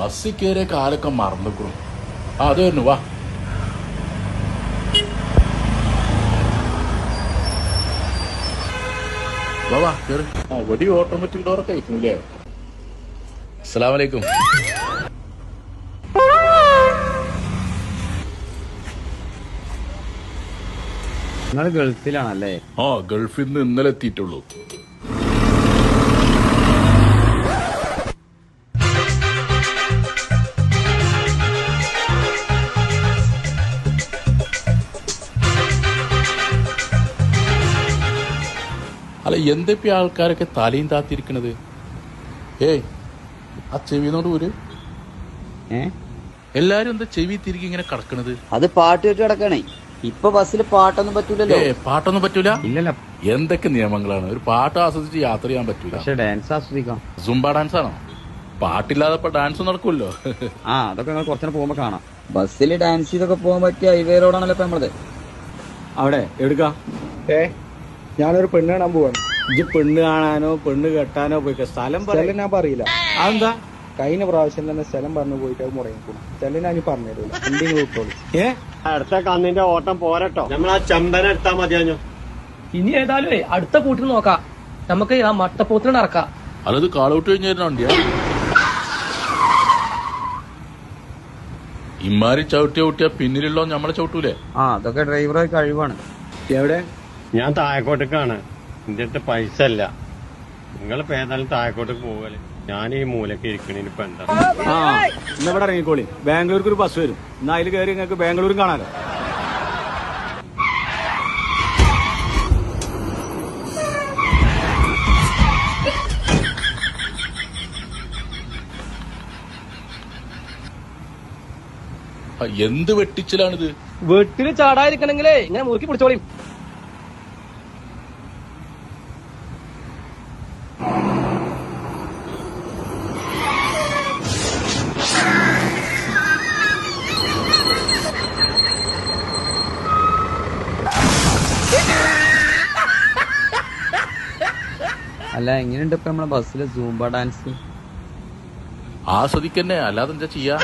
ബസ്സിൽ കയറിയ കാലൊക്കെ മറന്നിക്കണം. അത് തന്നെ വാ. വാ കേറി. വടി ഓട്ടോമാറ്റിക് ഡോറൊക്കെ അയക്കുന്നില്ലേ? അസ്സലാമു അലൈക്കും. നിങ്ങൾ ഗൾഫിലാണല്ലേ? ആ, ഗൾഫിൽ നിന്ന് ഇന്നലെ എത്തിയിട്ടുള്ളൂ. അല്ല, എന്തൊക്കെ ആൾക്കാരൊക്കെ തലയും താത്തിരിക്കണത്? ഏയ്, ആ ചെവിനോട് ഒരു എല്ലാരും എന്താ ചെവി തിരികെ ഇങ്ങനെ കിടക്കണത്? അത് പാട്ട് വെച്ച് കിടക്കണേ. ഇപ്പൊ ബസ്സിൽ പാട്ടൊന്നും പറ്റൂലല്ലോ. പാട്ടൊന്നും പറ്റൂല? ഇല്ലല്ല. എന്തൊക്കെ നിയമങ്ങളാണ്! ഒരു പാട്ട് ആസ്വദിച്ച് യാത്ര ചെയ്യാൻ പറ്റൂല. പക്ഷെ ഡാൻസ് ആസ്വദിക്കാം. സുംബ ഡാൻസ് ആണോ? പാട്ടില്ലാതെ ഇപ്പൊ ഡാൻസ് നടക്കുമല്ലോ. ആ, അതൊക്കെ നിങ്ങൾ കുറച്ചു പോകുമ്പോ കാണാം. ബസ്സിൽ ഡാൻസ് ചെയ്തൊക്കെ പോകാൻ പറ്റിയ ഹൈവേ റോഡാണല്ലോ ഇപ്പൊ നമ്മളത്. അവിടെ എടുക്കാം. ഞാനൊരു പെണ്ണ് കാണാൻ പോവാണ്. ഇജ്ജ് പെണ്ണ് കാണാനോ പെണ്ണ് കെട്ടാനോ പോയി സ്ഥലം സ്ഥലം ഞാൻ പറയില്ല. അതെന്താ? കഴിഞ്ഞ പ്രാവശ്യം തന്നെ സ്ഥലം പറഞ്ഞു പോയിട്ട് അത് മുടങ്ങിക്കൂടും. സ്ഥലം ഞാൻ പറഞ്ഞു തരൂല. എന്തെങ്കിലും വിട്ടോളൂ. അടുത്ത കന്നിന്റെ ഓട്ടം പോരട്ടോ. നമ്മൾ ആ ചമ്പന എടുത്താൽ മതിയാഞ്ഞോ. ഇനി ഏതായാലും അടുത്ത കൂട്ടിന് നോക്കാം. നമുക്ക് ആ മട്ടപ്പോത്തിന് നടക്കാം. അല്ലത് കാളൗട്ട് കഴിഞ്ഞായിരുന്നു വണ്ടിയാ. ഇമ്മാരി ചവിട്ടിയ പിന്നിലുള്ളോ നമ്മളെ ചവിട്ടൂലേ? ആ, അതൊക്കെ ഡ്രൈവറെ കഴിവാണ്. എവിടെ? ഞാൻ താഴെക്കോട്ടേക്കാണ്. എന്റെ അടുത്ത് പൈസ ഇല്ല. നിങ്ങൾ ഏതായാലും താഴെക്കോട്ടേക്ക് പോകല്. ഞാൻ ഈ മൂലക്ക് ഇരിക്കണേന് ഇപ്പൊ എന്താ? ആ, ഇന്ന് ഇവിടെ ഇറങ്ങിക്കോളി. ബാംഗ്ലൂർക്ക് ഒരു ബസ് വരും. എന്നാ അതിൽ കയറി നിങ്ങൾക്ക് ബാംഗ്ലൂരും കാണാലോ. എന്ത് വെട്ടിച്ചിലാണിത്? വീട്ടില് ചാടാതിരിക്കണെങ്കിലേ ഇങ്ങനെ മുറുക്കി പിടിച്ചോളി. അല്ല, എങ്ങനെയുണ്ട് ഇപ്പൊ നമ്മളെ ബസ്സിലെ സൂംബ ഡാൻസ്? ആസ്വദിക്കന്നെ, അല്ലാതെ എന്താ ചെയ്യാ?